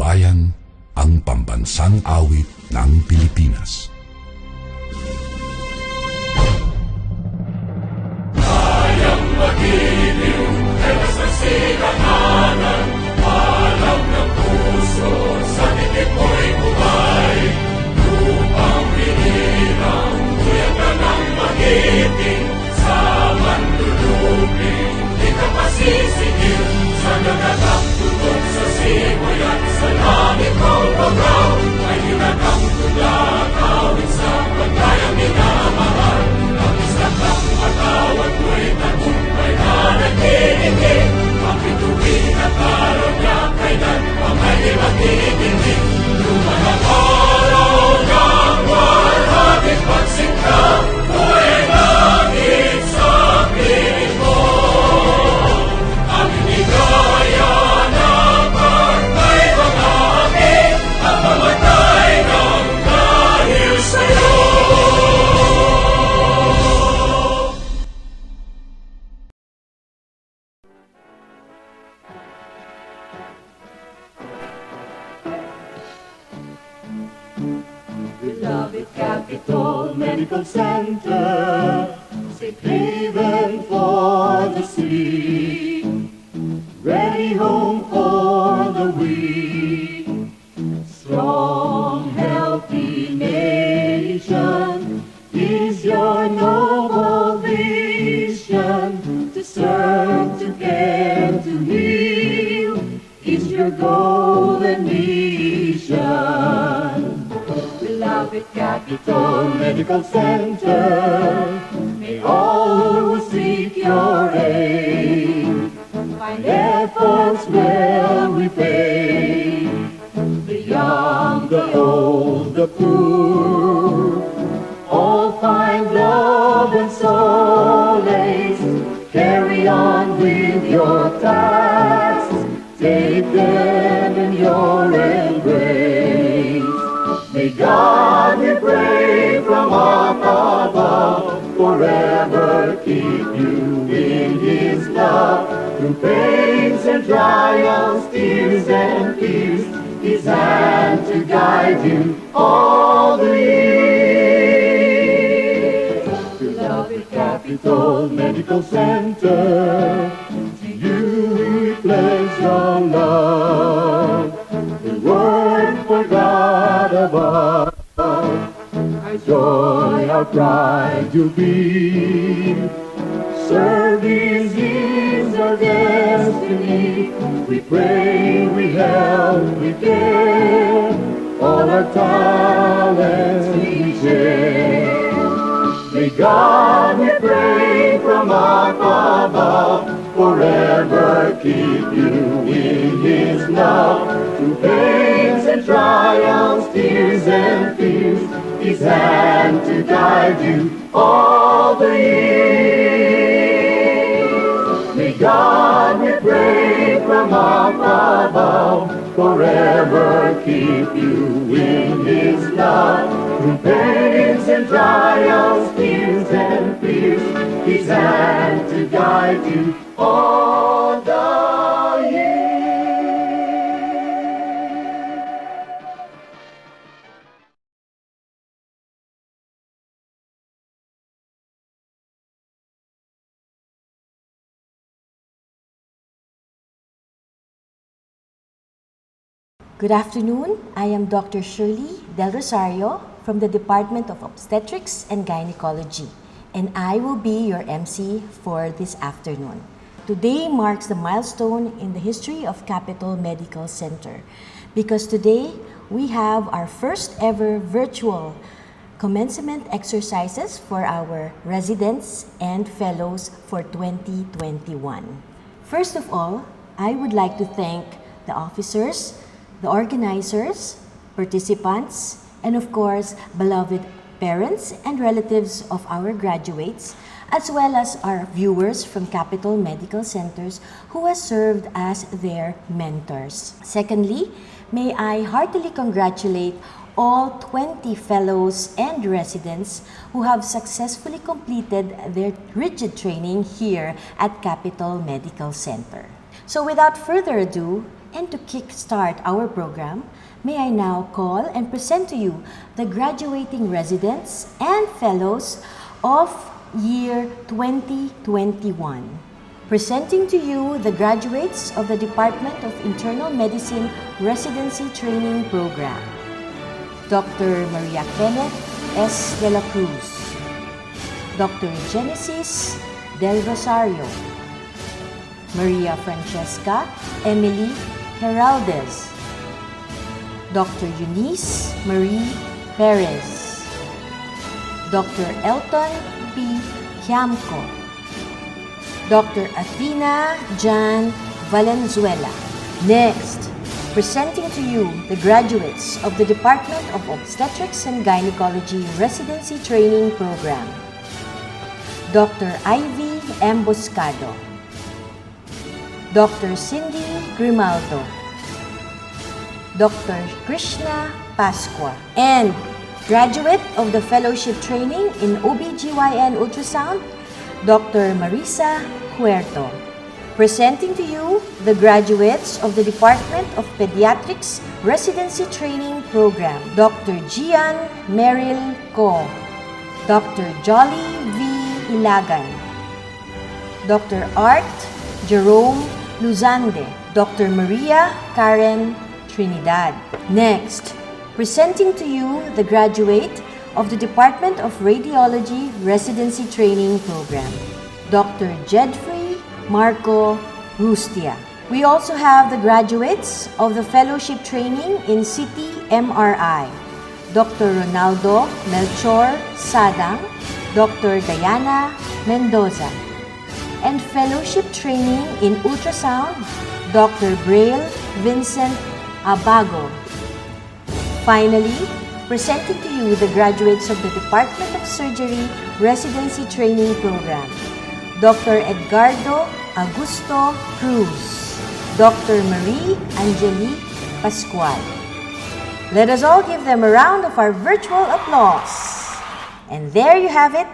Bayan, ang pambansang awit ng Pilipinas. Kayang magiliw, ay mas silanganan, alam ng puso, sa titik mo'y buhay. Lupang binirang, kuya ka ng magiting, sa manluluping, di ka pasisigil, sa nagatang tunog sa simoy at sa langit kong bagaw, ay hinagang tula, kawit sa pagkayang minamahal. Ang isang ng matawad mo'y tagumpay na nagtitigil, ang bituin at araw niya kailan pa may di magtitinig. Lumanang araw ng warhabit pagsingka, mo'y langit sa piling mo. Ang inigaya na pagkay mga at mamatay ng dahil sa'yo. Beloved Capitol Medical Center, safe haven for the sea, ready home for the weak, strong, healthy nation is your noble vision. To serve, to care, to heal is your golden mission. Beloved Capitol Medical Center, may all who seek your aid find efforts well repaid. The young, the old, the poor, all find love and solace. Carry on with your tasks, take them in your embrace. May God, we pray from up above, forever keep you in His love. Through pains and trials, tears and fears, His hand to guide you all the year. Beloved Capitol Medical Center, to you we pledge our love. We work for God above. Our joy, our pride you'll be. Service is our destiny. We pray, we help, we care. All our talents we share. May God, we pray, from up above, forever keep you in His love. Through pains and trials, tears and fears, His hand to guide you all the year. May God, we pray, from up above, forever keep you in His love. Through pains and trials, tears and fears, His hand to guide you all the year. Good afternoon. I am Dr. Shirley Del Rosario from the Department of Obstetrics and Gynecology, and I will be your MC for this afternoon. Today marks the milestone in the history of Capitol Medical Center because today we have our first ever virtual commencement exercises for our residents and fellows for 2021. First of all, I would like to thank the officers, the organizers, participants, and of course, beloved parents and relatives of our graduates, as well as our viewers from Capitol Medical Centers who has served as their mentors. Secondly, may I heartily congratulate all 20 fellows and residents who have successfully completed their rigid training here at Capitol Medical Center. So without further ado, And to kickstart our program, may I now call and present to you the graduating residents and fellows of year 2021. Presenting to you the graduates of the Department of Internal Medicine Residency Training Program. Dr. Maria Kenneth S. De La Cruz, Dr. Genesis Del Rosario, Maria Francesca Emily Heraldez, Dr. Eunice Marie Perez, Dr. Elton P. Kiamco, Dr. Athena Jan Valenzuela. Next, presenting to you the graduates of the Department of Obstetrics and Gynecology Residency Training Program. Dr. Ivy Emboscado, Dr. Cindy Grimaldo, Dr. Krishna Pasqua, and graduate of the Fellowship Training in OBGYN Ultrasound, Dr. Marisa Huerto. Presenting to you the graduates of the Department of Pediatrics Residency Training Program, Dr. Gian Meryl Co, Dr. Jolly V. Ilagan, Dr. Art Jerome Luzande, Dr. Maria Karen Trinidad. Next, presenting to you the graduate of the Department of Radiology Residency Training Program, Dr. Jedfrey Marco Rustia. We also have the graduates of the Fellowship Training in CT MRI, Dr. Ronaldo Melchor Sadang, Dr. Diana Mendoza, and Fellowship Training in Ultrasound, Dr. Braille Vincent Abago. Finally, presenting to you the graduates of the Department of Surgery Residency Training Program, Dr. Edgardo Augusto Cruz, Dr. Marie Angelique Pascual. Let us all give them a round of our virtual applause. And there you have it.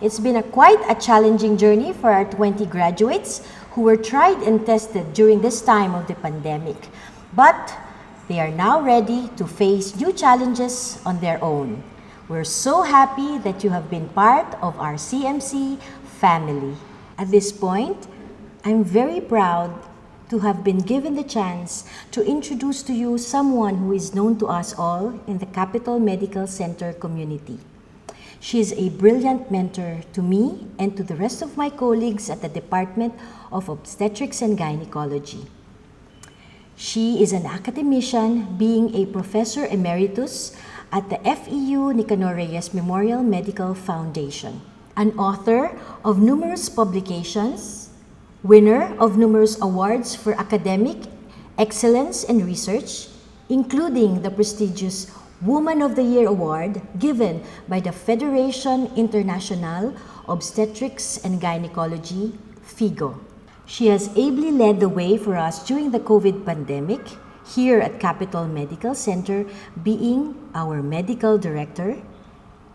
It's been quite a challenging journey for our 20 graduates who were tried and tested during this time of the pandemic. But they are now ready to face new challenges on their own. We're so happy that you have been part of our CMC family. At this point, I'm very proud to have been given the chance to introduce to you someone who is known to us all in the Capital Medical Center community. She is a brilliant mentor to me and to the rest of my colleagues at the Department of Obstetrics and Gynecology. She is an academician, being a professor emeritus at the FEU Nicanor Reyes Memorial Medical Foundation, an author of numerous publications, winner of numerous awards for academic excellence and research, including the prestigious Woman of the Year Award given by the Fédération Internationale Obstetrics and Gynecology, FIGO. She has ably led the way for us during the COVID pandemic here at Capital Medical Center, being our medical director,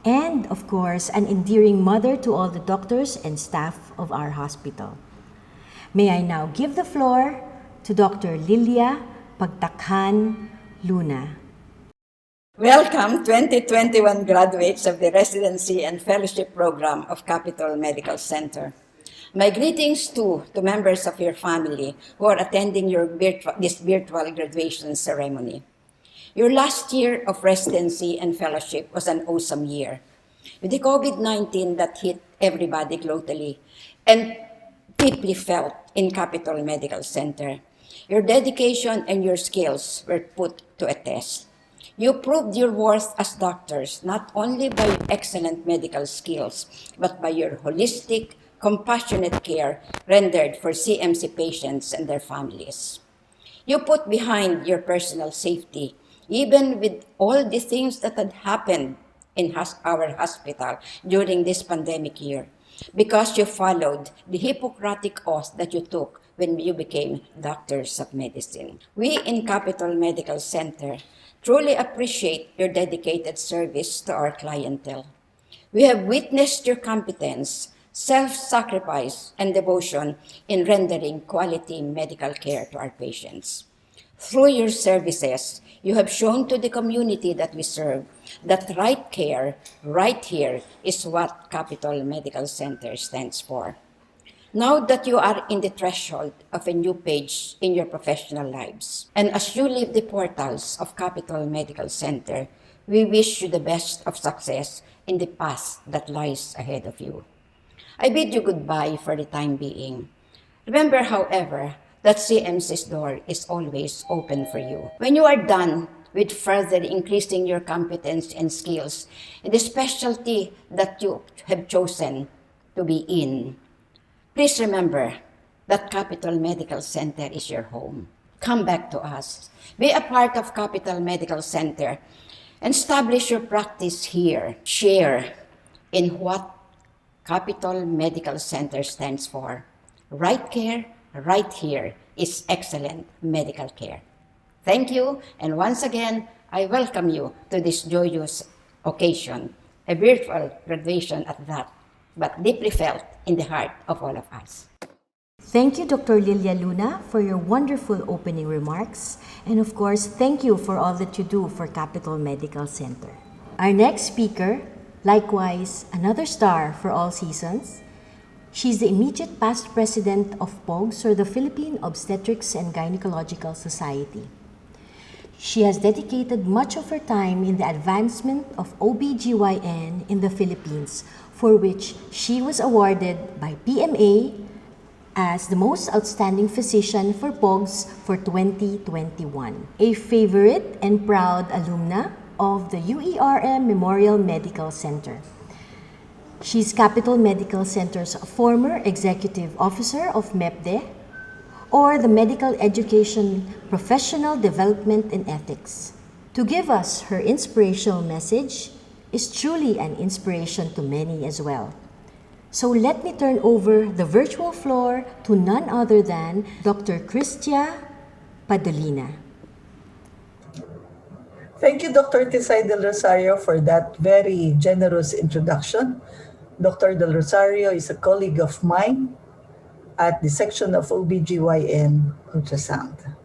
and of course, an endearing mother to all the doctors and staff of our hospital. May I now give the floor to Dr. Lilia Pagtakhan Luna. Welcome 2021 graduates of the Residency and Fellowship Program of Capital Medical Center. My greetings to members of your family who are attending this virtual graduation ceremony. Your last year of residency and fellowship was an awesome year. With the COVID-19 that hit everybody globally and deeply felt in Capital Medical Center, your dedication and your skills were put to a test. You proved your worth as doctors not only by excellent medical skills, but by your holistic, compassionate care rendered for CMC patients and their families. You put behind your personal safety, even with all the things that had happened in our hospital during this pandemic year, because you followed the Hippocratic oath that you took when you became doctors of medicine. We in Capital Medical Center truly appreciate your dedicated service to our clientele. We have witnessed your competence, self-sacrifice, and devotion in rendering quality medical care to our patients. Through your services, you have shown to the community that we serve that right care, right here, is what Capital Medical Center stands for. Now that you are in the threshold of a new page in your professional lives, and as you leave the portals of Capital Medical Center, we wish you the best of success in the path that lies ahead of you. I bid you goodbye for the time being. Remember, however, that CMC's door is always open for you. When you are done with further increasing your competence and skills in the specialty that you have chosen to be in, please remember that Capital Medical Center is your home. Come back to us. Be a part of Capital Medical Center and establish your practice here. Share in what Capital Medical Center stands for. Right care, right here is excellent medical care. Thank you, and once again, I welcome you to this joyous occasion, a virtual graduation at that, but deeply felt in the heart of all of us. Thank you, Dr. Lilia Luna, for your wonderful opening remarks. And of course, thank you for all that you do for Capital Medical Center. Our next speaker, likewise another star for all seasons, she's the immediate past president of POGS, or the Philippine Obstetrics and Gynecological Society. She has dedicated much of her time in the advancement of OBGYN in the Philippines, for which she was awarded by PMA as the most outstanding physician for POGS for 2021. A favorite and proud alumna of the UERM Memorial Medical Center. She's Capital Medical Center's former executive officer of MEPDE, or the Medical Education Professional Development and Ethics. To give us her inspirational message is truly an inspiration to many as well. So let me turn over the virtual floor to none other than Dr. Cristia Padolina. Thank you, Dr. Tisay del Rosario, for that very generous introduction. Dr. del Rosario is a colleague of mine at the section of OBGYN ultrasound.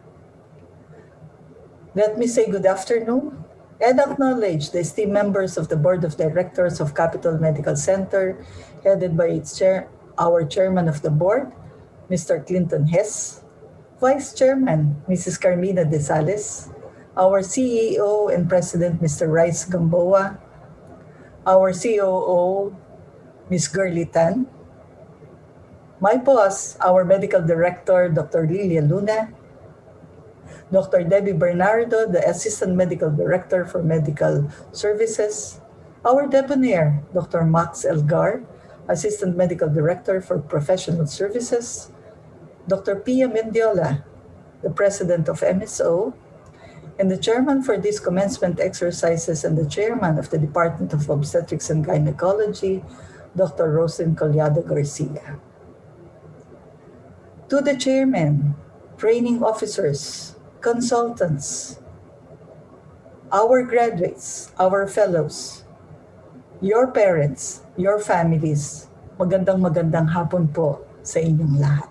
Let me say good afternoon and acknowledge the esteemed members of the Board of Directors of Capital Medical Center, headed by our Chairman of the Board, Mr. Clinton Hess, Vice Chairman, Mrs. Carmina De Sales, our CEO and President, Mr. Rice Gamboa, our COO, Ms. Gurley Tan, my boss, our Medical Director, Dr. Lilia Luna, Dr. Debbie Bernardo, the Assistant Medical Director for Medical Services, our Debonair, Dr. Max Elgar, Assistant Medical Director for Professional Services, Dr. Pia Mendiola, the President of MSO, and the Chairman for these commencement exercises and the Chairman of the Department of Obstetrics and Gynecology, Dr. Rosin Collado Garcia. To the Chairman, training officers, consultants, our graduates, our fellows, your parents, your families, magandang hapon po sa inyong lahat.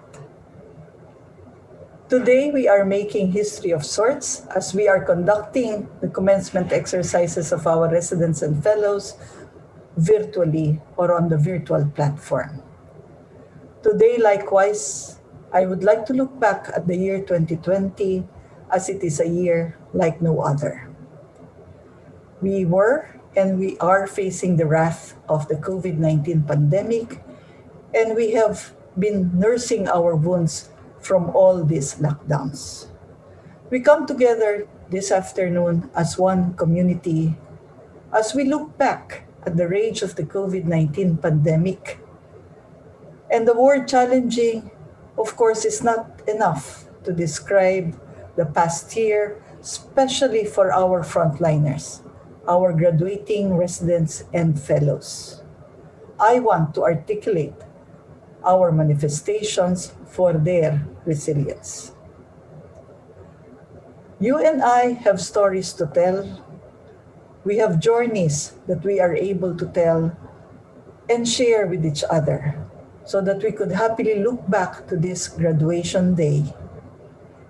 Today, we are making history of sorts as we are conducting the commencement exercises of our residents and fellows virtually or on the virtual platform. Today, likewise, I would like to look back at the year 2020 as it is a year like no other. We were and we are facing the wrath of the COVID-19 pandemic, and we have been nursing our wounds from all these lockdowns. We come together this afternoon as one community as we look back at the rage of the COVID-19 pandemic. And the word challenging, of course, is not enough to describe the past year, especially for our frontliners, our graduating residents and fellows. I want to articulate our manifestations for their resilience. You and I have stories to tell. We have journeys that we are able to tell and share with each other so that we could happily look back to this graduation day.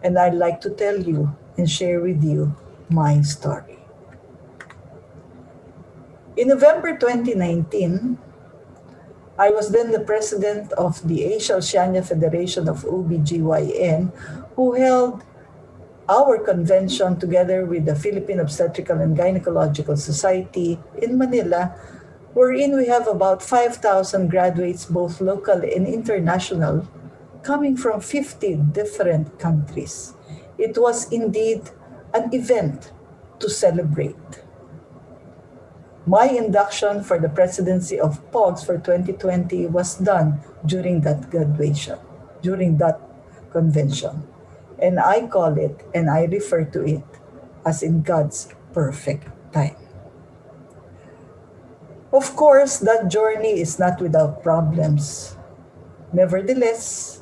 And I'd like to tell you and share with you my story. In November 2019, I was then the president of the Asia-Oceania Federation of OBGYN, who held our convention together with the Philippine Obstetrical and Gynecological Society in Manila, wherein we have about 5,000 graduates, both local and international, coming from 50 different countries. It was indeed an event to celebrate. My induction for the presidency of POGS for 2020 was done during that graduation, during that convention. And I call it, and I refer to it as in God's perfect time. Of course, that journey is not without problems. Nevertheless,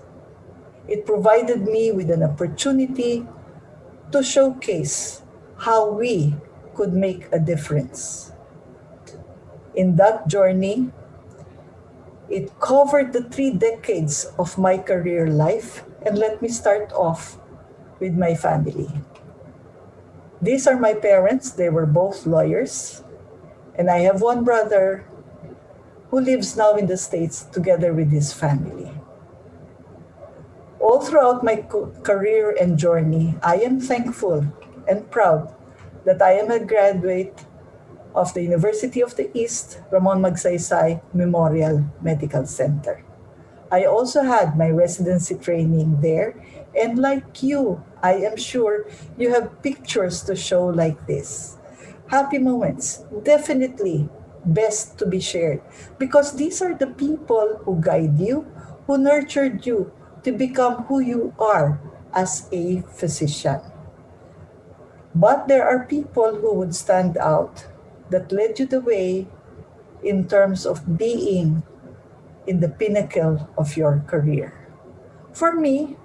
it provided me with an opportunity to showcase how we could make a difference. In that journey, it covered the 3 decades of my career life, and let me start off with my family. These are my parents. They were both lawyers, and I have one brother who lives now in the States together with his family. All throughout my career and journey, I am thankful and proud that I am a graduate of the University of the East Ramon Magsaysay Memorial Medical Center. I also had my residency training there, and like you, I am sure you have pictures to show like this. Happy moments, definitely best to be shared, because these are the people who guide you, who nurtured you to become who you are as a physician. But there are people who would stand out that led you the way in terms of being in the pinnacle of your career. For me,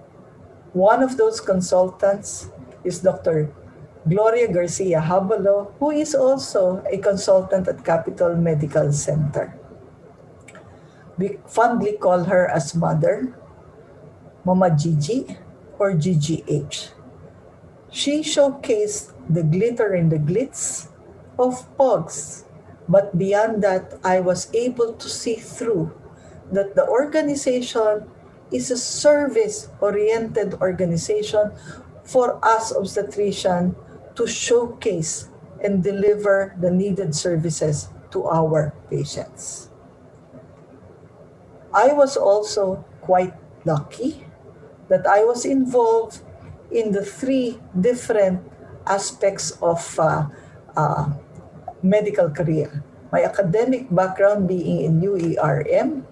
one of those consultants is Dr. Gloria Garcia Habalo, who is also a consultant at Capital Medical Center. We fondly call her as Mother, Mama Gigi, or GGH. She showcased the glitter and the glitz of POGS, but beyond that, I was able to see through that the organization is a service-oriented organization for us obstetricians to showcase and deliver the needed services to our patients. I was also quite lucky that I was involved in the 3 different aspects of medical career. My academic background being in UERM,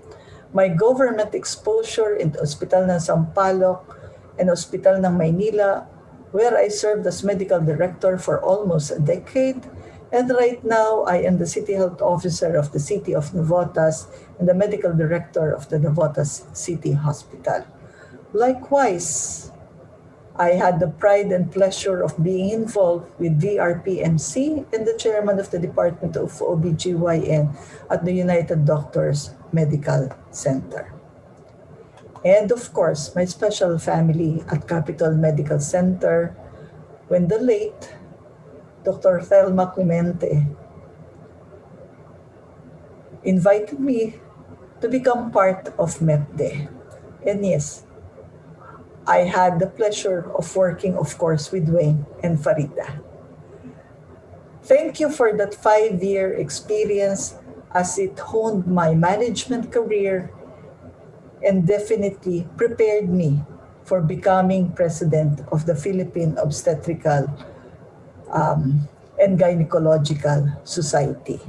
my government exposure in the Hospital ng Sampaloc and Hospital ng Maynila, where I served as medical director for almost a decade. And right now, I am the City Health Officer of the City of Navotas and the Medical Director of the Navotas City Hospital. Likewise, I had the pride and pleasure of being involved with VRPMC and the chairman of the Department of OBGYN at the United Doctors Medical Center. And of course, my special family at Capital Medical Center, when the late Dr. Thelma Clemente invited me to become part of MEPDE. And yes, I had the pleasure of working, of course, with Wayne and Farida. Thank you for that 5-year experience, as it honed my management career and definitely prepared me for becoming president of the Philippine Obstetrical and Gynecological Society.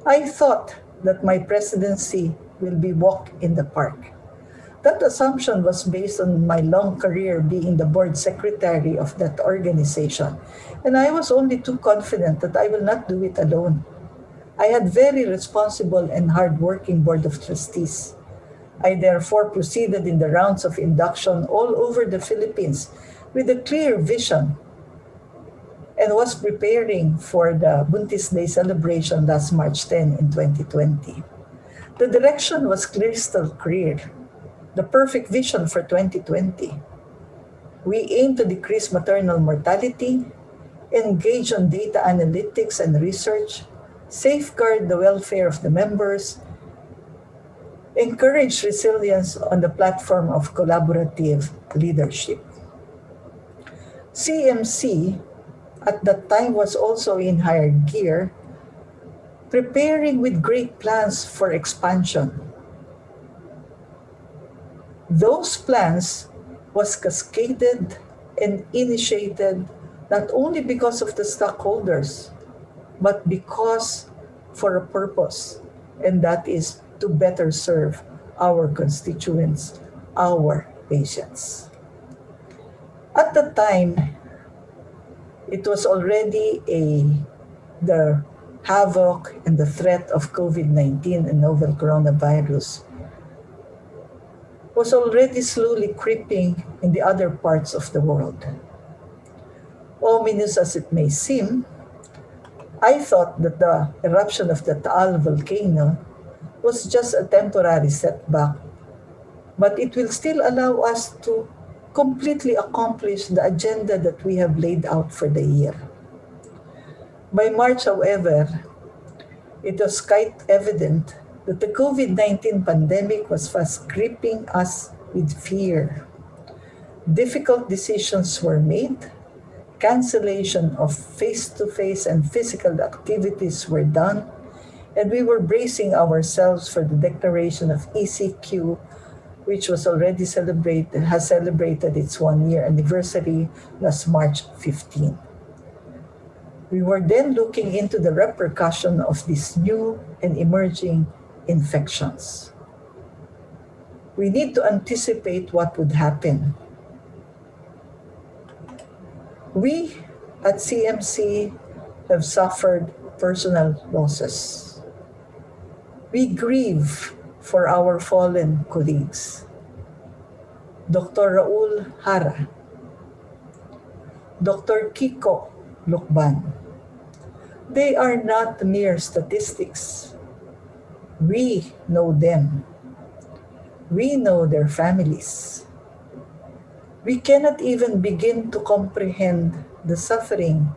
I thought that my presidency will be walk in the park. That assumption was based on my long career being the board secretary of that organization, and I was only too confident that I will not do it alone. I had very responsible and hardworking board of trustees. I therefore proceeded in the rounds of induction all over the Philippines with a clear vision and was preparing for the Buntis Day celebration last March 10 in 2020. The direction was crystal clear, the perfect vision for 2020. We aim to decrease maternal mortality, engage on data analytics and research, safeguard the welfare of the members, encourage resilience on the platform of collaborative leadership. CMC at that time was also in higher gear, preparing with great plans for expansion. Those plans was cascaded and initiated not only because of the stockholders, but because for a purpose, and that is to better serve our constituents, our patients. At the time, it was already the havoc and the threat of COVID-19 and novel coronavirus was already slowly creeping in the other parts of the world. Ominous as it may seem, I thought that the eruption of the Taal volcano was just a temporary setback, but it will still allow us to completely accomplish the agenda that we have laid out for the year. By March, however, it was quite evident that the COVID-19 pandemic was fast gripping us with fear. Difficult decisions were made, cancellation of face-to-face and physical activities were done, and we were bracing ourselves for the declaration of ECQ, which has celebrated its 1-year anniversary last March 15. We were then looking into the repercussion of these new and emerging infections. We need to anticipate what would happen. We at CMC have suffered personal losses. We grieve for our fallen colleagues. Dr. Raul Hara, Dr. Kiko Lukban. They are not mere statistics. We know them. We know their families. We cannot even begin to comprehend the suffering,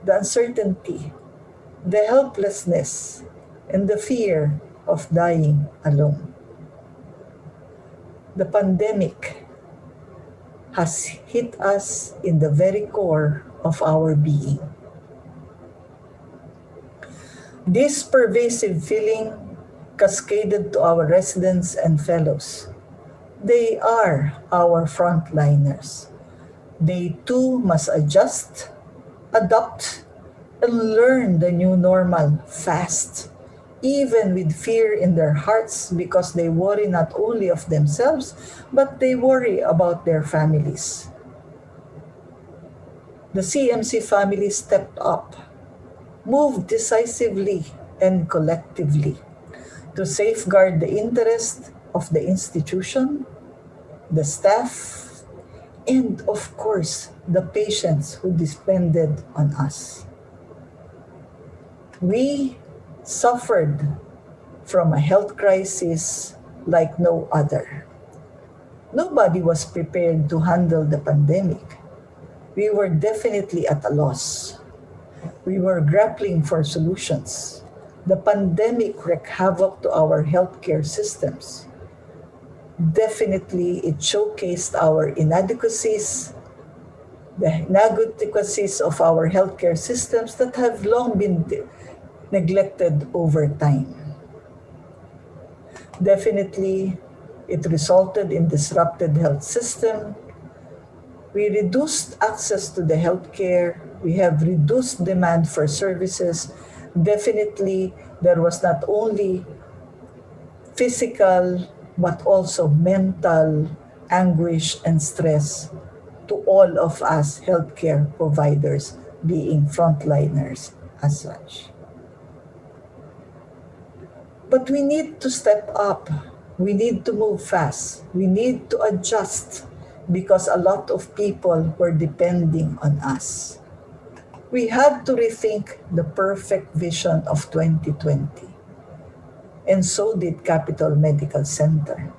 the uncertainty, the helplessness, and the fear of dying alone. The pandemic has hit us in the very core of our being. This pervasive feeling cascaded to our residents and fellows. They are our frontliners. They too must adjust, adapt, and learn the new normal fast, even with fear in their hearts because they worry not only of themselves, but they worry about their families. The CMC family stepped up, moved decisively and collectively to safeguard the interest of the institution, the staff, and of course, the patients who depended on us. We suffered from a health crisis like no other. Nobody was prepared to handle the pandemic. We were definitely at a loss. We were grappling for solutions. The pandemic wreaked havoc to our healthcare systems. Definitely, it showcased our inadequacies, the inadequacies of our healthcare systems that have long been neglected over time. Definitely, it resulted in disrupted health system. We reduced access to the healthcare. We have reduced demand for services. Definitely, there was not only physical, but also mental anguish and stress to all of us healthcare providers being frontliners as such. But we need to step up. We need to move fast. We need to adjust because a lot of people were depending on us. We had to rethink the perfect vision of 2020. And so did Capital Medical Center.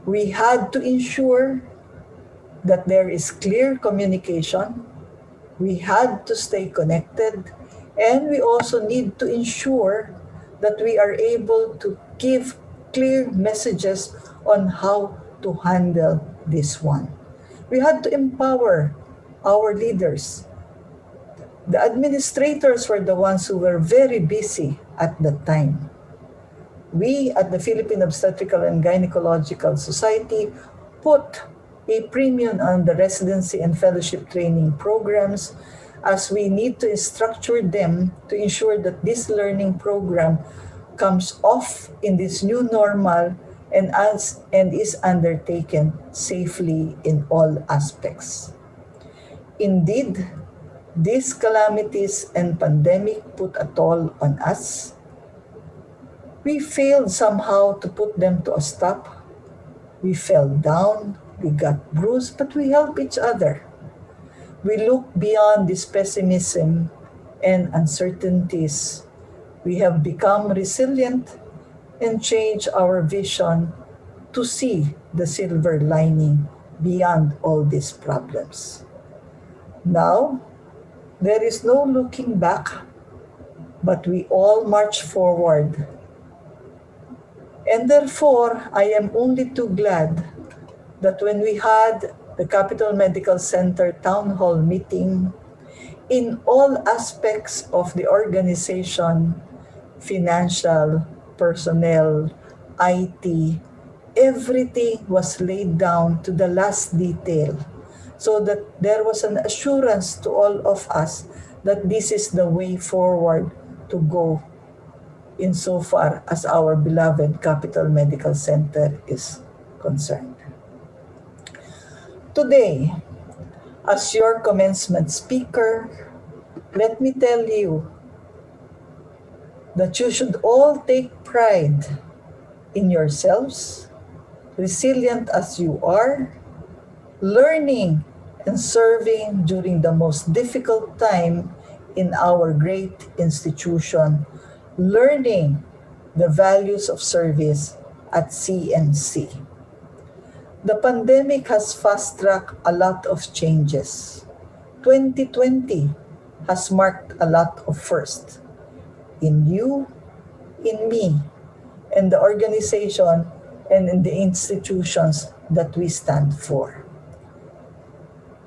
We had to ensure that there is clear communication. We had to stay connected, and we also need to ensure that we are able to give clear messages on how to handle this one. We had to empower our leaders. The administrators were the ones who were very busy at the time. We at the Philippine Obstetrical and Gynecological Society put a premium on the residency and fellowship training programs, as we need to structure them to ensure that this learning program comes off in this new normal and is undertaken safely in all aspects. Indeed, these calamities and pandemic put a toll on us. We failed somehow to put them to a stop. We fell down, we got bruised, but we helped each other. We look beyond this pessimism and uncertainties. We have become resilient and changed our vision to see the silver lining beyond all these problems. Now, there is no looking back, but we all march forward. And therefore, I am only too glad that when we had the Capital Medical Center Town Hall meeting, in all aspects of the organization, financial, personnel, IT, everything was laid down to the last detail, so that there was an assurance to all of us that this is the way forward to go insofar as our beloved Capital Medical Center is concerned. Today, as your commencement speaker, let me tell you that you should all take pride in yourselves, resilient as you are, learning and serving during the most difficult time in our great institution, learning the values of service at CMC. The pandemic has fast-tracked a lot of changes. 2020 has marked a lot of firsts in you, in me, and the organization and in the institutions that we stand for.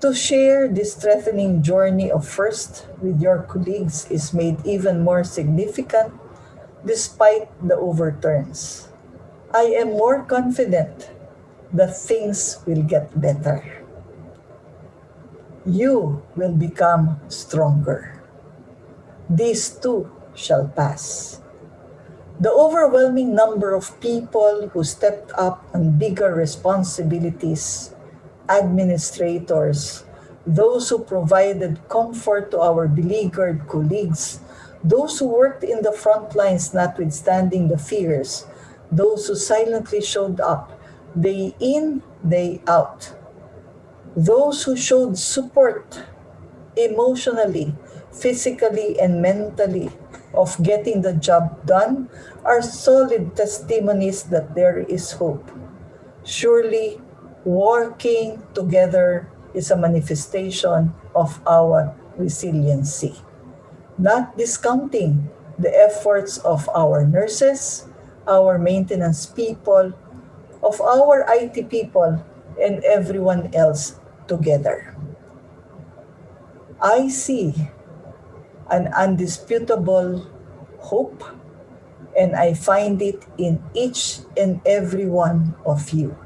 To share this strengthening journey of first with your colleagues is made even more significant despite the overturns. I am more confident that things will get better. You will become stronger. These too shall pass. The overwhelming number of people who stepped up on bigger responsibilities, administrators, those who provided comfort to our beleaguered colleagues, those who worked in the front lines notwithstanding the fears, those who silently showed up day in, day out, those who showed support emotionally, physically, and mentally of getting the job done are solid testimonies that there is hope. Surely, working together is a manifestation of our resiliency, not discounting the efforts of our nurses, our maintenance people, of our IT people, and everyone else together. I see an undisputable hope, and I find it in each and every one of you.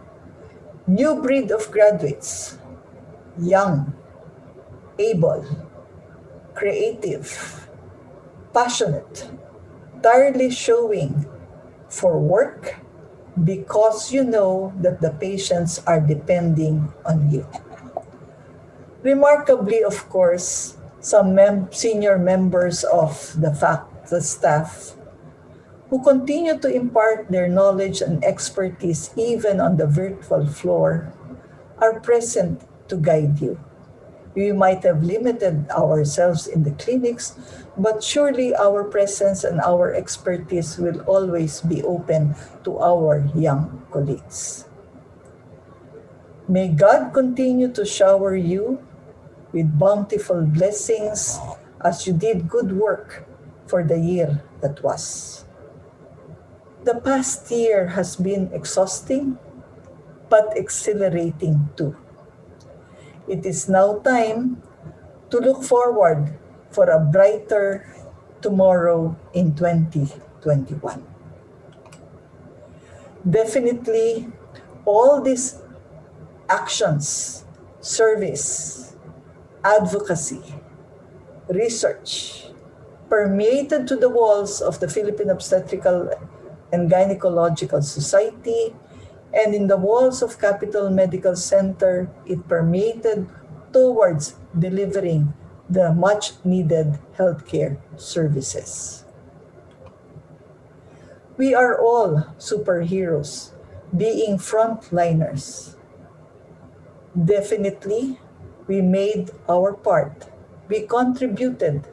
New breed of graduates, young, able, creative, passionate, tirelessly showing for work because you know that the patients are depending on you. Remarkably, of course, some senior members of the staff who continue to impart their knowledge and expertise even on the virtual floor are present to guide you. We might have limited ourselves in the clinics, but surely our presence and our expertise will always be open to our young colleagues. May God continue to shower you with bountiful blessings as you did good work for the year that was. The past year has been exhausting, but exhilarating too. It is now time to look forward for a brighter tomorrow in 2021. Definitely, all these actions, service, advocacy, research, permeated to the walls of the Philippine Obstetrical and Gynecological Society, and in the walls of Capital Medical Center, it permeated towards delivering the much-needed healthcare services. We are all superheroes, being frontliners. Definitely, we made our part. We contributed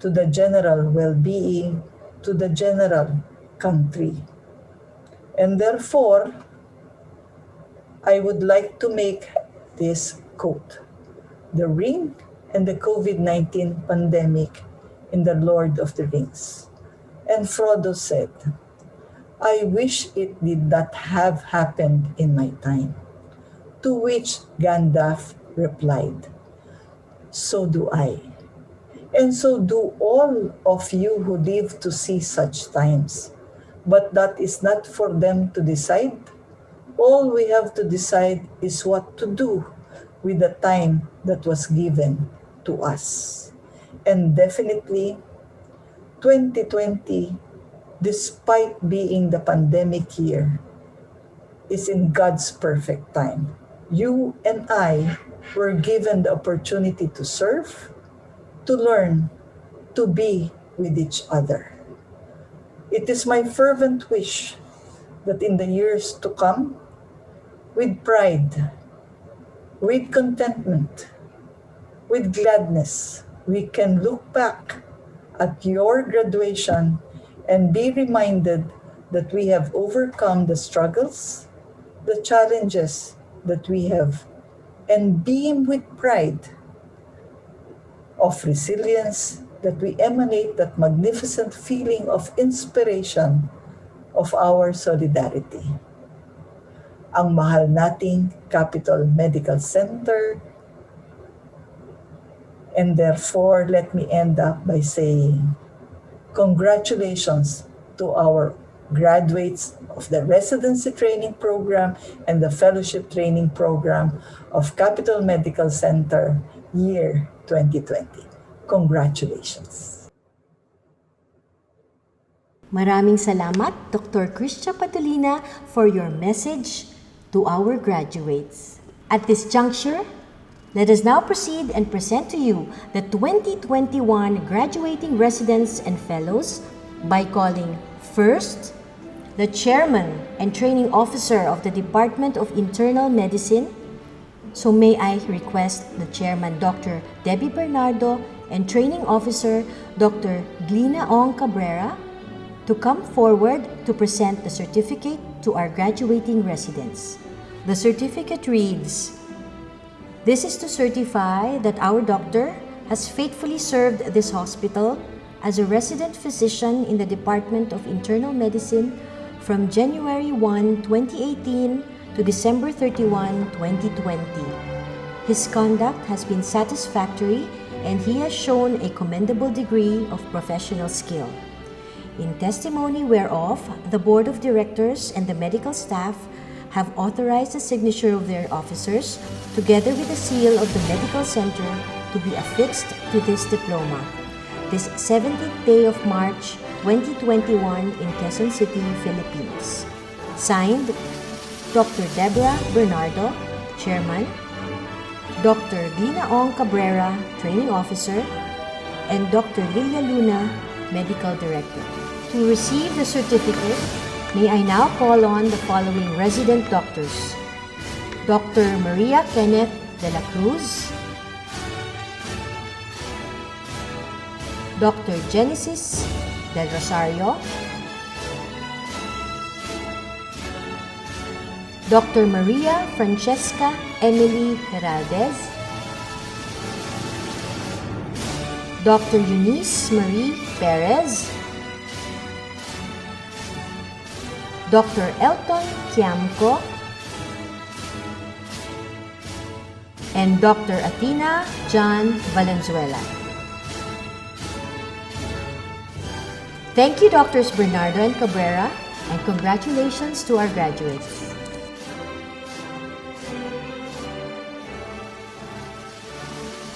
to the general well-being, to the general country. And therefore, I would like to make this quote: "The ring and the COVID-19 pandemic in the Lord of the Rings." And Frodo said, "I wish it did not have happened in my time." To which Gandalf replied, "So do I. And so do all of you who live to see such times. But that is not for them to decide. All we have to decide is what to do with the time that was given to us." And definitely, 2020, despite being the pandemic year, is in God's perfect time. You and I were given the opportunity to serve, to learn, to be with each other. It is my fervent wish that in the years to come, with pride, with contentment, with gladness, we can look back at your graduation and be reminded that we have overcome the struggles, the challenges that we have, and beam with pride of resilience, that we emanate that magnificent feeling of inspiration of our solidarity. Ang mahal nating Capital Medical Center. And therefore, let me end up by saying, congratulations to our graduates of the Residency Training Program and the Fellowship Training Program of Capital Medical Center, year 2020. Congratulations. Maraming salamat, Dr. Cristia Patulina, for your message to our graduates. At this juncture, let us now proceed and present to you the 2021 graduating residents and fellows by calling first the Chairman and Training Officer of the Department of Internal Medicine. So may I request the Chairman, Dr. Debbie Bernardo, and Training Officer, Dr. Glina Ong Cabrera, to come forward to present the certificate to our graduating residents. The certificate reads, "This is to certify that our doctor has faithfully served this hospital as a resident physician in the Department of Internal Medicine from January 1, 2018 to December 31, 2020. His conduct has been satisfactory and he has shown a commendable degree of professional skill. In testimony whereof, the Board of Directors and the medical staff have authorized the signature of their officers, together with the seal of the medical center, to be affixed to this diploma, this 17th day of March, 2021 in Quezon City, Philippines. Signed, Dr. Deborah Bernardo, Chairman, Dr. Glina Ong Cabrera, Training Officer, and Dr. Lilia Luna, Medical Director. To receive the certificate, may I now call on the following resident doctors: Dr. Maria Kenneth de la Cruz, Dr. Genesis del Rosario, Dr. Maria Francesca Emily Heraldez, Dr. Eunice Marie Perez, Dr. Elton Kiamco, and Dr. Athena John Valenzuela. Thank you, Drs. Bernardo and Cabrera, and congratulations to our graduates.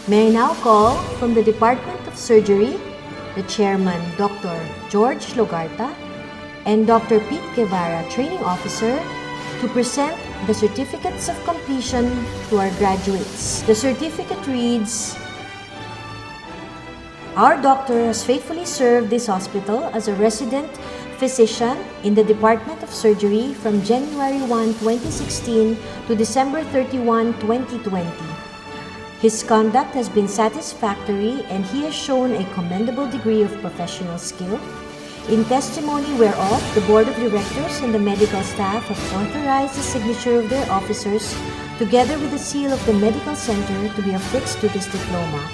May I now call from the Department of Surgery, the Chairman, Dr. George Logarta, and Dr. Pete Guevara, Training Officer, to present the certificates of completion to our graduates. The certificate reads, "Our doctor has faithfully served this hospital as a resident physician in the Department of Surgery from January 1, 2016 to December 31, 2020. His conduct has been satisfactory and he has shown a commendable degree of professional skill. In testimony whereof, the Board of Directors and the medical staff have authorized the signature of their officers together with the seal of the medical center to be affixed to this diploma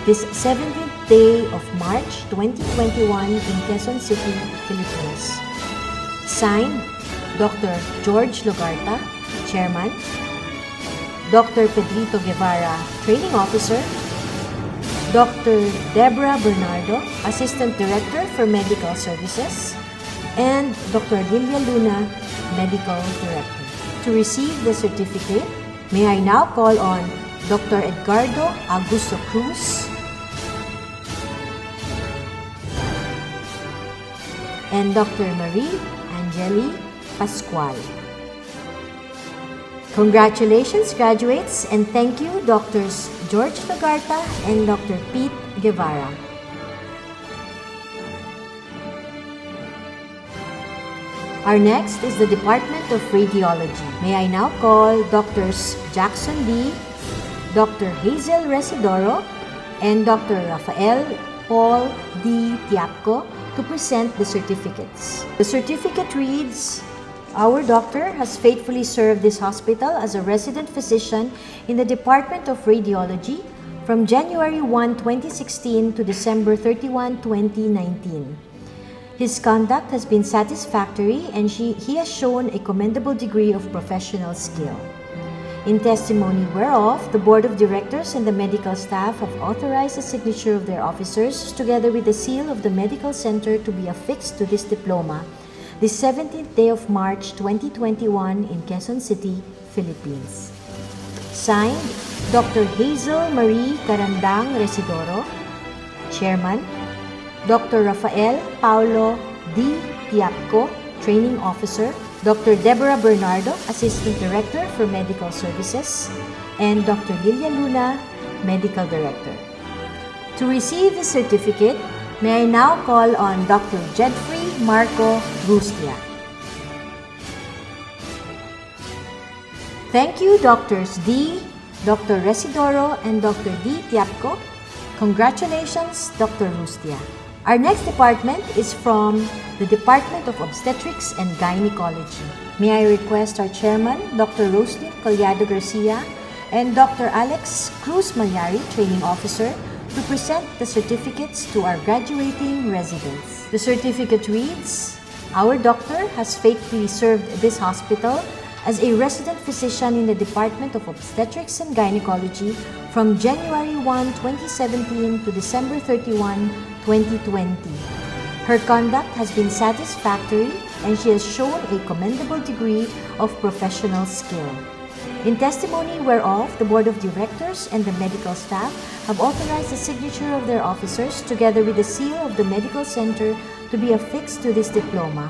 this 17th day of March 2021 in Quezon City, Philippines. Signed, Dr. George Logarta, Chairman, Dr. Pedrito Guevara, Training Officer, Dr. Deborah Bernardo, Assistant Director for Medical Services, and Dr. Lilia Luna, Medical Director. To receive the certificate, may I now call on Dr. Edgardo Augusto Cruz and Dr. Marie Angeli Pascual. Congratulations, graduates, and thank you, Drs. George Lagarta and Dr. Pete Guevara. Our next is the Department of Radiology. May I now call Drs. Jackson D., Dr. Hazel Residoro, and Dr. Rafael Paul D. Tiapco to present the certificates. The certificate reads, "Our doctor has faithfully served this hospital as a resident physician in the Department of Radiology from January 1, 2016 to December 31, 2019. His conduct has been satisfactory and he has shown a commendable degree of professional skill. In testimony whereof, the Board of Directors and the medical staff have authorized the signature of their officers together with the seal of the medical center to be affixed to this diploma the 17th day of March 2021 in Quezon City, Philippines. Signed, Dr. Hazel Marie Carandang Residoro, Chairman, Dr. Rafael Paulo D. Tiapco, Training Officer, Dr. Deborah Bernardo, Assistant Director for Medical Services, and Dr. Lilia Luna, Medical Director. To receive the certificate, may I now call on Dr. Jedfrey Marco Rustia. Thank you, Drs. D., Dr. Residoro, and Dr. D. Tiapco. Congratulations, Dr. Rustia. Our next department is from the Department of Obstetrics and Gynecology. May I request our Chairman, Dr. Roslyn Collado Garcia, and Dr. Alex Cruz Malyari, Training Officer, to present the certificates to our graduating residents. The certificate reads, "Our doctor has faithfully served this hospital as a resident physician in the Department of Obstetrics and Gynecology from January 1, 2017 to December 31, 2020. Her conduct has been satisfactory and she has shown a commendable degree of professional skill. In testimony whereof, the Board of Directors and the medical staff have authorized the signature of their officers together with the seal of the medical center to be affixed to this diploma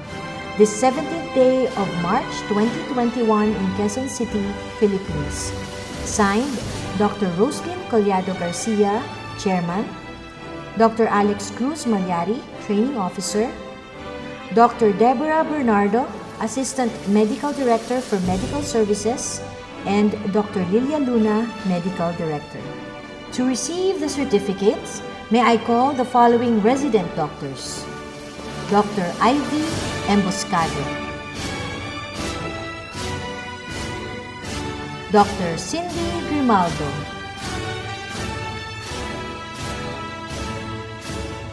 this 17th day of March 2021 in Quezon City, Philippines. Signed, Dr. Roslyn Collado Garcia, Chairman, Dr. Alex Cruz Malyari, Training Officer, Dr. Deborah Bernardo, Assistant Medical Director for Medical Services, and Dr. Lilia Luna, Medical Director. To receive the certificates, may I call the following resident doctors: Dr. Ivy Emboscado, Dr. Cindy Grimaldo,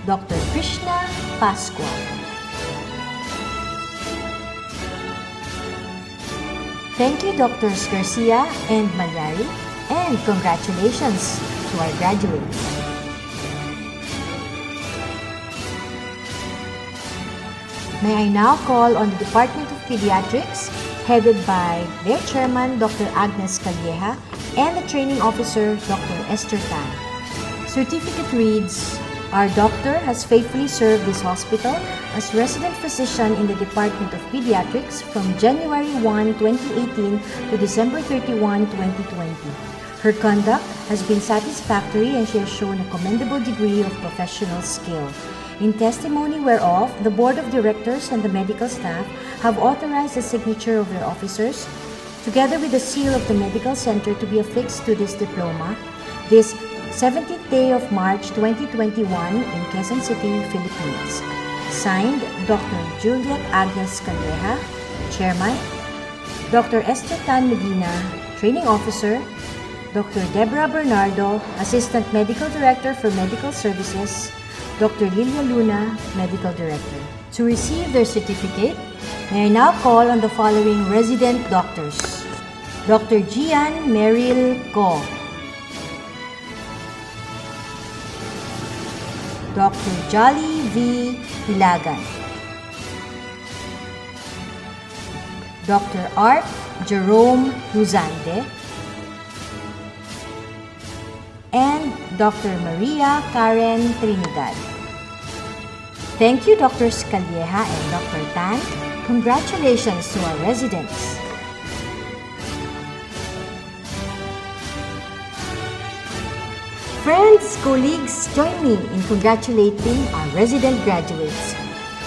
Dr. Krishna Pasqua, thank you Drs. Garcia and Malyari, and congratulations to our graduates. May I now call on the Department of Pediatrics, headed by their chairman, Dr. Agnes Calleja, and the training officer, Dr. Esther Tan. Certificate reads, our doctor has faithfully served this hospital as resident physician in the Department of Pediatrics from January 1, 2018 to December 31, 2020. Her conduct has been satisfactory and she has shown a commendable degree of professional skill. In testimony whereof, the Board of Directors and the medical staff have authorized the signature of their officers, together with the seal of the medical center to be affixed to this diploma, this 17th day of March 2021 in Quezon City, Philippines. Signed, Dr. Juliet Agnes Calleja, Chairman, Dr. Esther Tan Medina, Training Officer, Dr. Deborah Bernardo, Assistant Medical Director for Medical Services, Dr. Lilia Luna, Medical Director. To receive their certificate, may I now call on the following resident doctors. Dr. Gian Merrill Go, Dr. Jolly V. Hilagan, Dr. Art Jerome Luzande, and Dr. Maria Karen Trinidad. Thank you, Drs. Calleja and Dr. Tan. Congratulations to our residents. Friends, colleagues, join me in congratulating our resident graduates.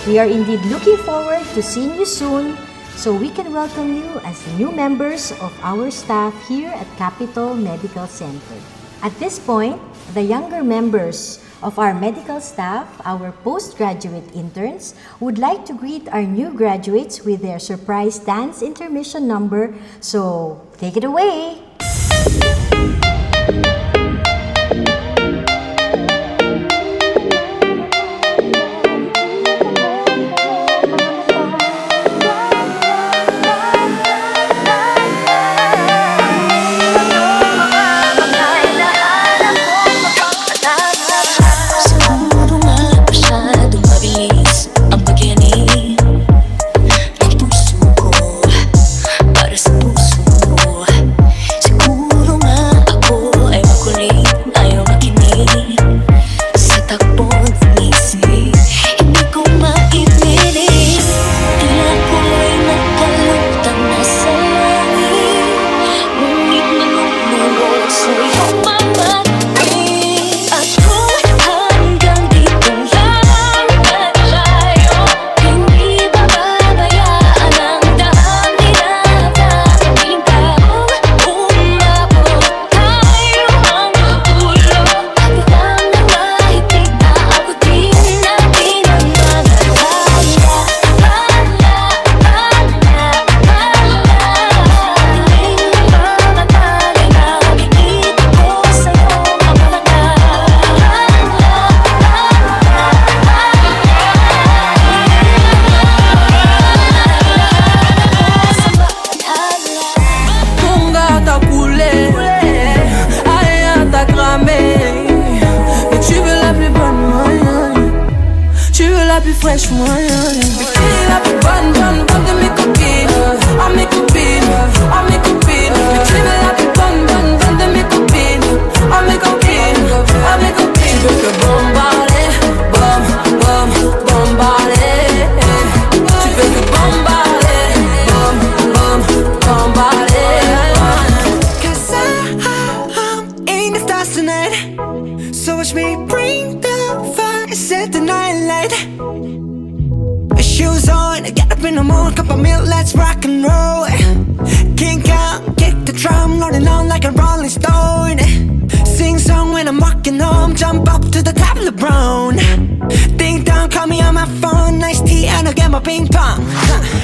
We are indeed looking forward to seeing you soon so we can welcome you as new members of our staff here at Capitol Medical Center. At this point, the younger members of our medical staff, our postgraduate interns, would like to greet our new graduates with their surprise dance intermission number. So, take it away! Fresh one, bikini la plus bonne, bonne, bonne de mes copines. Oh mes copines, oh mes copines. Bikini la plus bonne, bonne, bonne de mes copines. Oh mes copines, oh mes copines. Tu veux que bombarder, bom, bom, bombarder. Tu veux que bombarder, bom, bom, bombarder. 'Cause I'm in the stars tonight. So watch me bring the fire and set the night light. Shoes on, get up in the morning, cup of milk, let's rock and roll. Kink out, kick the drum, rolling on like a rolling stone. Sing song when I'm walking home, jump up to the top of the brown. Ding dong, call me on my phone, nice tea and I'll get my ping pong.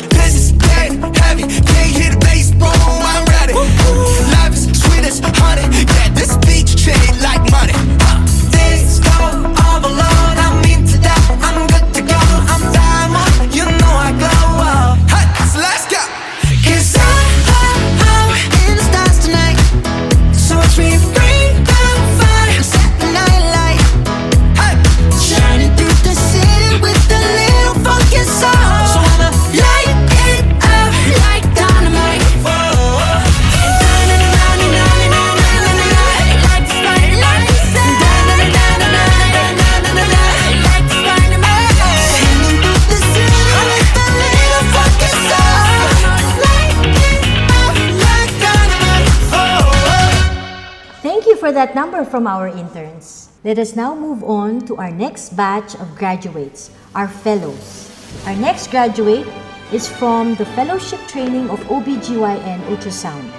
This is dead heavy, can't hear the bass, boom, I'm ready. for that number from our interns. Let us now move on to our next batch of graduates, our fellows. Our next graduate is from the Fellowship Training of OBGYN Ultrasound.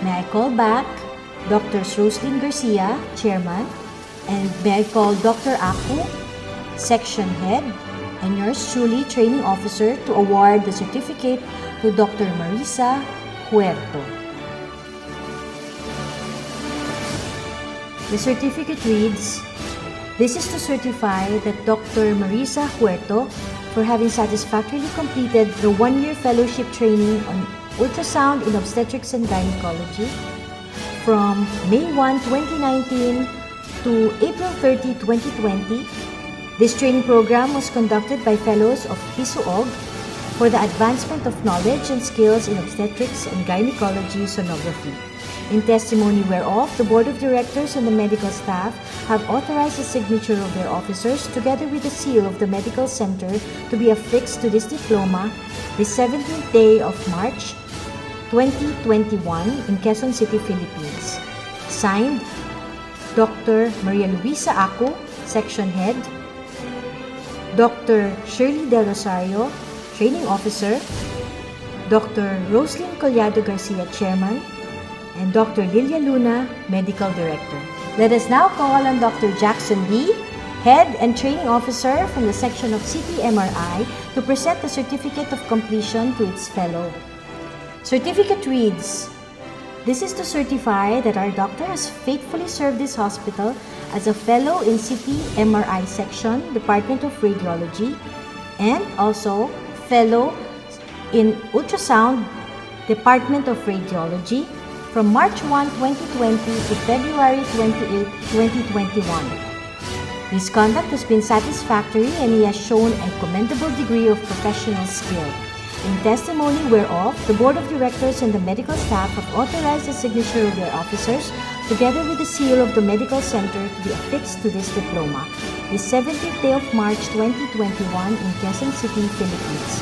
May I call back Dr. Roslyn Garcia, Chairman, and may I call Dr. Aku, Section Head, and yours truly, Training Officer, to award the certificate to Dr. Marisa Huerto. The certificate reads, "This is to certify that Dr. Marisa Huerto, for having satisfactorily completed the one-year fellowship training on ultrasound in obstetrics and gynecology from May 1, 2019 to April 30, 2020. This training program was conducted by fellows of PISUOG for the advancement of knowledge and skills in obstetrics and gynecology sonography. In testimony whereof, the Board of Directors and the medical staff have authorized the signature of their officers together with the seal of the Medical Center to be affixed to this diploma the 17th day of March 2021 in Quezon City, Philippines. Signed, Dr. Maria Luisa Aku, Section Head, Dr. Shirley Del Rosario, Training Officer, Dr. Roslyn Collado Garcia, Chairman, and Dr. Lilia Luna, Medical Director. Let us now call on Dr. Jackson D., Head and Training Officer from the section of CT-MRI, to present the Certificate of Completion to its fellow. Certificate reads, "This is to certify that our doctor has faithfully served this hospital as a fellow in CT-MRI section, Department of Radiology, and also fellow in ultrasound, Department of Radiology, from March 1, 2020 to February 28, 2021. His conduct has been satisfactory and he has shown a commendable degree of professional skill. In testimony whereof, the Board of Directors and the medical staff have authorized the signature of their officers together with the seal of the Medical Center to be affixed to this diploma the 17th day of March 2021 in Quezon City, Philippines.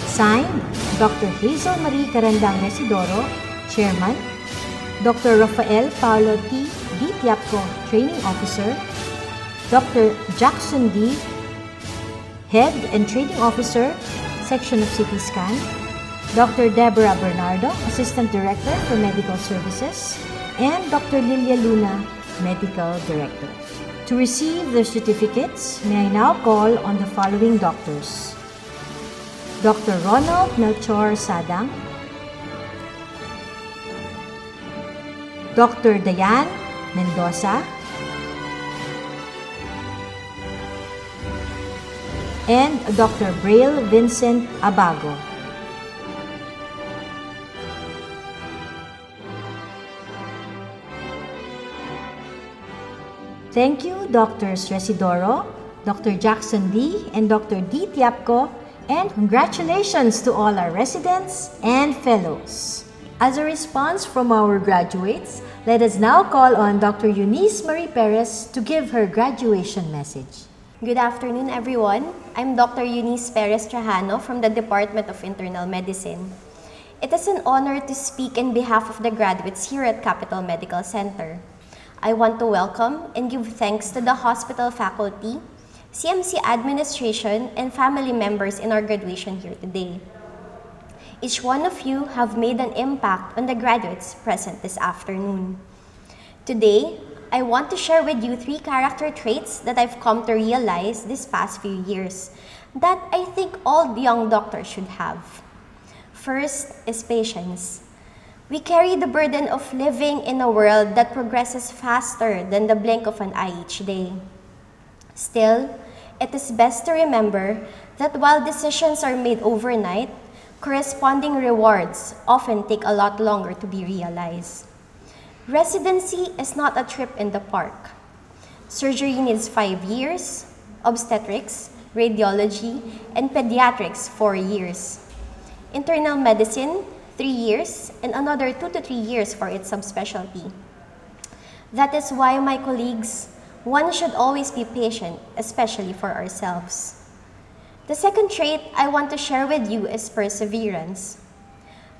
Signed, Dr. Hazel Marie Carandang Residoro, Chairman, Dr. Rafael Paulo T. D. Tiapco, Training Officer, Dr. Jackson D., Head and Training Officer, Section of CT Scan, Dr. Deborah Bernardo, Assistant Director for Medical Services, and Dr. Lilia Luna, Medical Director. To receive their certificates, may I now call on the following doctors: Dr. Ronald Melchor Sadang, Dr. Dayan Mendoza, and Dr. Braille Vincent Abago. Thank you, Drs. Residoro, Dr. Jackson D., and Dr. D. Tiapco, and congratulations to all our residents and fellows. As a response from our graduates, let us now call on Dr. Eunice Marie Perez to give her graduation message. Good afternoon, everyone. I'm Dr. Eunice Perez Trajano from the Department of Internal Medicine. It is an honor to speak in behalf of the graduates here at Capital Medical Center. I want to welcome and give thanks to the hospital faculty, CMC administration, and family members in our graduation here today. Each one of you have made an impact on the graduates present this afternoon. Today, I want to share with you 3 character traits that I've come to realize this past few years that I think all young doctors should have. First is patience. We carry the burden of living in a world that progresses faster than the blink of an eye each day. Still, it is best to remember that while decisions are made overnight, corresponding rewards often take a lot longer to be realized. Residency is not a trip in the park. Surgery needs 5 years, obstetrics, radiology, and pediatrics 4 years. Internal medicine, 3 years, and another 2 to 3 years for its subspecialty. That is why, my colleagues, one should always be patient, especially for ourselves. The second trait I want to share with you is perseverance.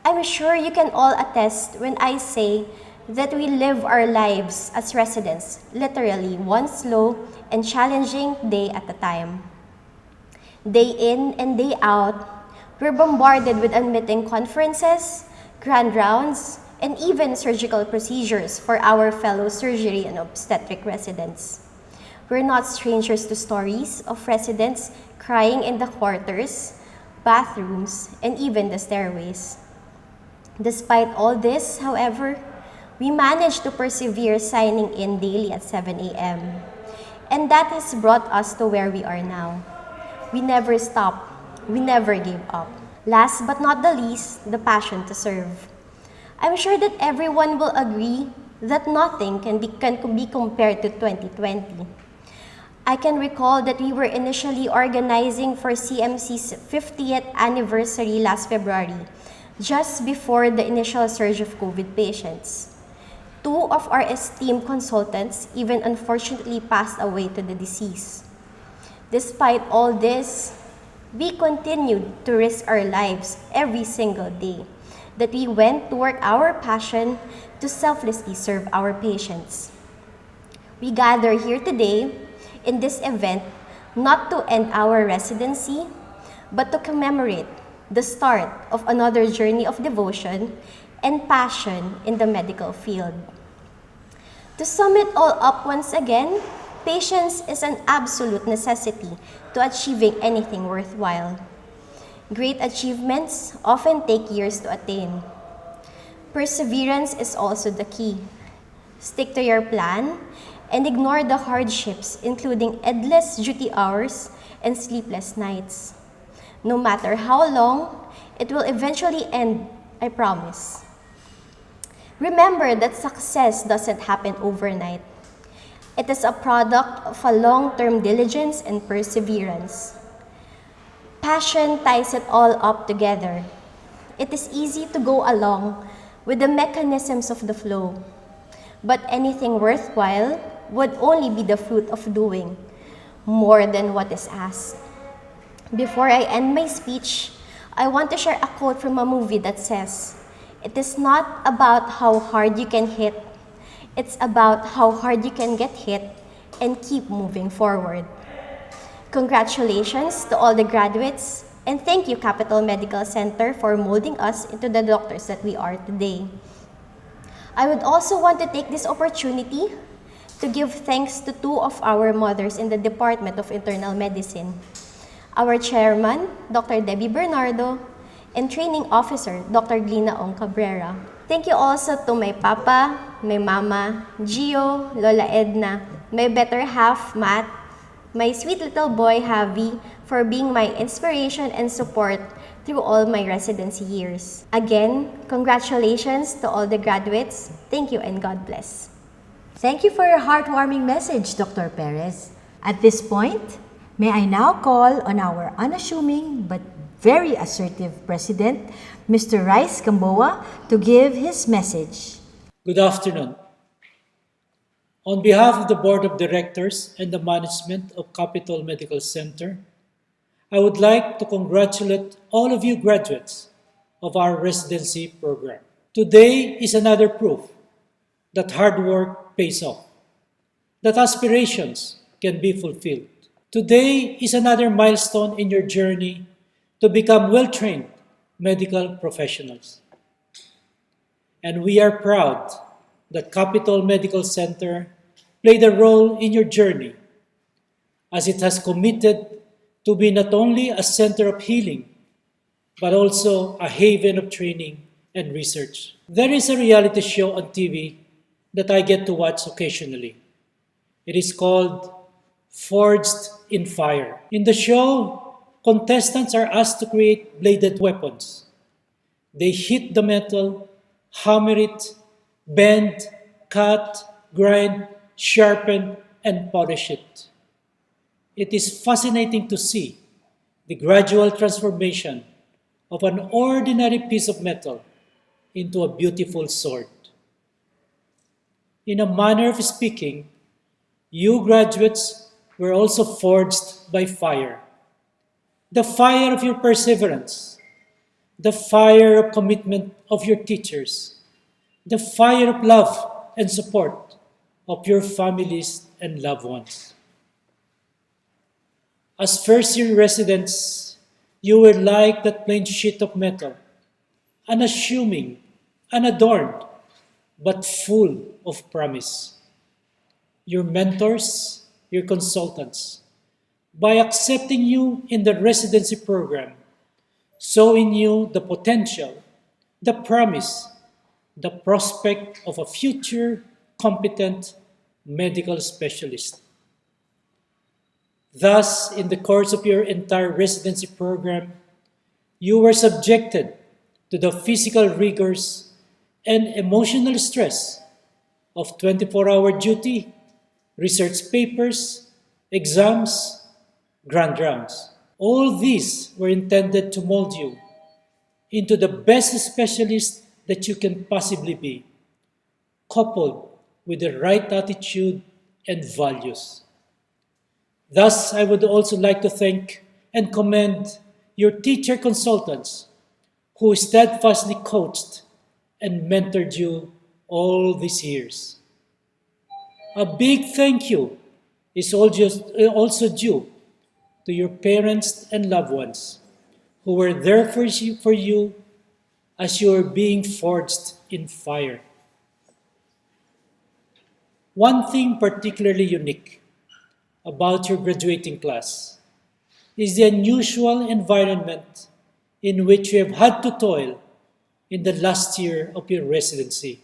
I'm sure you can all attest when I say that we live our lives as residents, literally one slow and challenging day at a time. Day in and day out, we're bombarded with admitting conferences, grand rounds, and even surgical procedures for our fellow surgery and obstetric residents. We're not strangers to stories of residents crying in the quarters, bathrooms, and even the stairways. Despite all this, however, we managed to persevere signing in daily at 7 a.m. And that has brought us to where we are now. We never stopped. We never gave up. Last but not the least, the passion to serve. I'm sure that everyone will agree that nothing can be compared to 2020. I can recall that we were initially organizing for CMC's 50th anniversary last February, just before the initial surge of COVID patients. Two of our esteemed consultants even unfortunately passed away to the disease. Despite all this, we continued to risk our lives every single day, that we went to work our passion to selflessly serve our patients. We gather here today in this event not to end our residency, but to commemorate the start of another journey of devotion and passion in the medical field. To sum it all up once again, patience is an absolute necessity to achieving anything worthwhile. Great achievements often take years to attain. Perseverance is also the key. Stick to your plan and ignore the hardships, including endless duty hours and sleepless nights. No matter how long, it will eventually end, I promise. Remember that success doesn't happen overnight. It is a product of a long-term diligence and perseverance. Passion ties it all up together. It is easy to go along with the mechanisms of the flow, but anything worthwhile would only be the fruit of doing more than what is asked. Before I end my speech, I want to share a quote from a movie that says, "It is not about how hard you can hit, it's about how hard you can get hit and keep moving forward." Congratulations to all the graduates, and thank you, Capital Medical Center, for molding us into the doctors that we are today. I would also want to take this opportunity to give thanks to two of our mothers in the Department of Internal Medicine, our chairman, Dr. Debbie Bernardo, and training officer, Dr. Glina Ong Cabrera. Thank you also to my papa, my mama, Gio, Lola Edna, my better half, Matt, my sweet little boy, Javi, for being my inspiration and support through all my residency years. Again, congratulations to all the graduates. Thank you and God bless. Thank you for your heartwarming message, Dr. Perez. At this point, may I now call on our unassuming but very assertive President, Mr. Rice Gamboa, to give his message. Good afternoon. On behalf of the Board of Directors and the management of Capital Medical Center, I would like to congratulate all of you graduates of our residency program. Today is another proof that hard work pays off, that aspirations can be fulfilled. Today is another milestone in your journey to become well-trained medical professionals. And we are proud that Capital Medical Center played a role in your journey, as it has committed to be not only a center of healing, but also a haven of training and research. There is a reality show on TV that I get to watch occasionally. It is called Forged in Fire. In the show, contestants are asked to create bladed weapons. They hit the metal, hammer it, bend, cut, grind, sharpen, and polish it. It is fascinating to see the gradual transformation of an ordinary piece of metal into a beautiful sword. In a manner of speaking, you graduates were also forged by fire. The fire of your perseverance, the fire of commitment of your teachers, the fire of love and support of your families and loved ones. As first-year residents, you were like that plain sheet of metal, unassuming, unadorned, but full of promise. Your mentors, your consultants, by accepting you in the residency program, saw in you the potential, the promise, the prospect of a future competent medical specialist. Thus, in the course of your entire residency program, you were subjected to the physical rigors and emotional stress of 24-hour duty, research papers, exams, grand rounds. All these were intended to mold you into the best specialist that you can possibly be, coupled with the right attitude and values. Thus, I would also like to thank and commend your teacher consultants who steadfastly coached and mentored you all these years. A big thank you is also due to your parents and loved ones who were there for you as you were being forged in fire. One thing particularly unique about your graduating class is the unusual environment in which you have had to toil in the last year of your residency.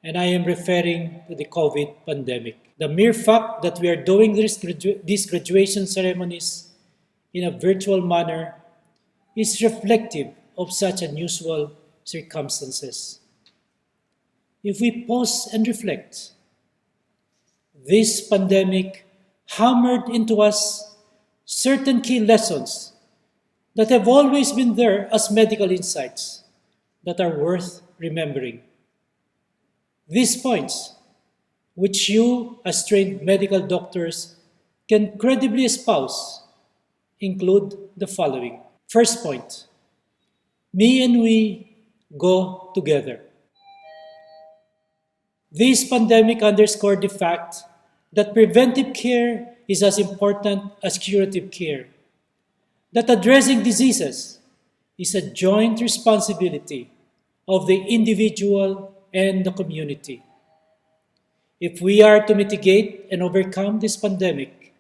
And I am referring to the COVID pandemic. The mere fact that we are doing these graduation ceremonies in a virtual manner is reflective of such unusual circumstances. If we pause and reflect, this pandemic hammered into us certain key lessons that have always been there as medical insights that are worth remembering. These points, which you as trained medical doctors can credibly espouse, include the following. First point, me and we go together. This pandemic underscored the fact that preventive care is as important as curative care, that addressing diseases is a joint responsibility of the individual and the community. If we are to mitigate and overcome this pandemic,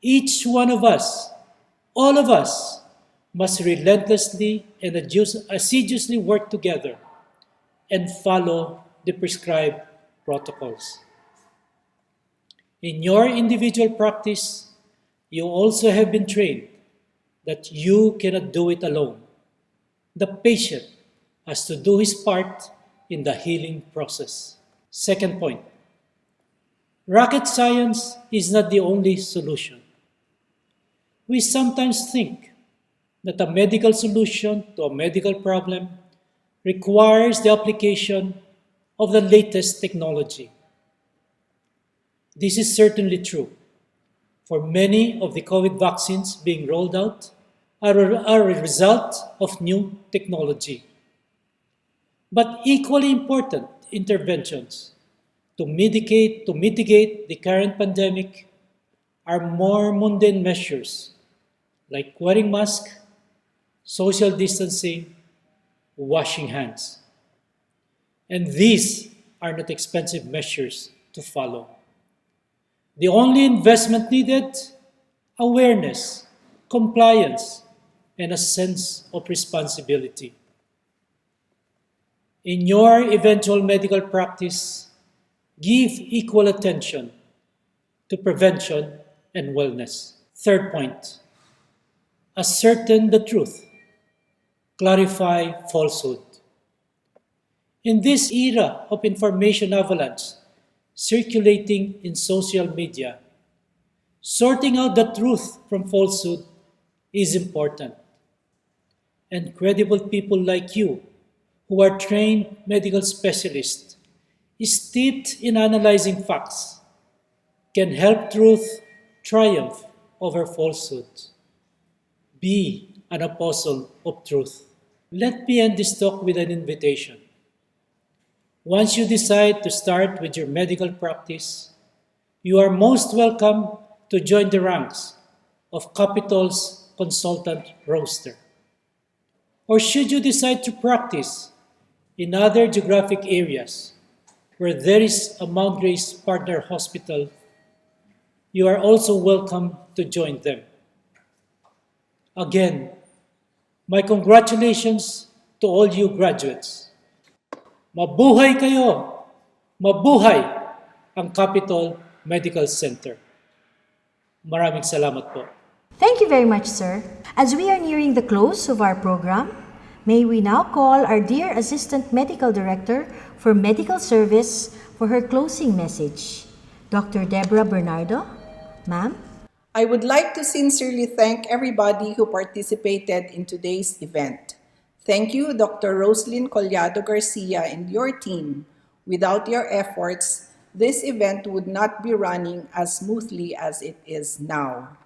each one of us, all of us, must relentlessly and assiduously work together and follow the prescribed protocols. In your individual practice, you also have been trained that you cannot do it alone. The patient has to do his part in the healing process. Second point, rocket science is not the only solution. We sometimes think that a medical solution to a medical problem requires the application of the latest technology. This is certainly true, for many of the COVID vaccines being rolled out are a result of new technology. But equally important interventions to mitigate the current pandemic are more mundane measures like wearing masks, social distancing, washing hands. And these are not expensive measures to follow. The only investment needed, awareness, compliance, and a sense of responsibility. In your eventual medical practice, give equal attention to prevention and wellness. Third point, ascertain the truth, clarify falsehood. In this era of information avalanche circulating in social media, sorting out the truth from falsehood is important. And credible people like you, who are trained medical specialists, steeped in analyzing facts, can help truth triumph over falsehood. Be an apostle of truth. Let me end this talk with an invitation. Once you decide to start with your medical practice, you are most welcome to join the ranks of Capitol's consultant roster. Or should you decide to practice in other geographic areas where there is a Mount Grace partner hospital, you are also welcome to join them. Again, my congratulations to all you graduates. Mabuhay kayo! Mabuhay ang Capitol Medical Center. Maraming salamat po. Thank you very much, sir. As we are nearing the close of our program, may we now call our dear Assistant Medical Director for Medical Service for her closing message. Dr. Deborah Bernardo, ma'am. I would like to sincerely thank everybody who participated in today's event. Thank you, Dr. Roslyn Collado Garcia and your team. Without your efforts, this event would not be running as smoothly as it is now.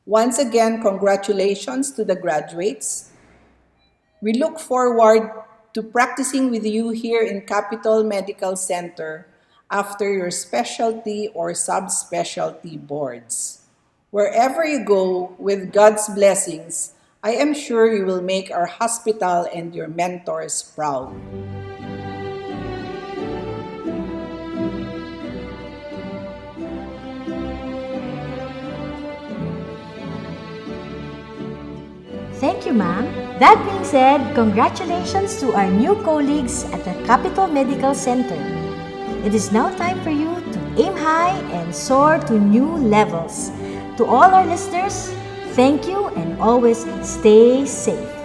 Once again, congratulations to the graduates. We look forward to practicing with you here in Capitol Medical Center after your specialty or subspecialty boards. Wherever you go, with God's blessings, I am sure you will make our hospital and your mentors proud. Thank you, ma'am. That being said, congratulations to our new colleagues at the Capitol Medical Center. It is now time for you to aim high and soar to new levels. To all our listeners, thank you and always stay safe.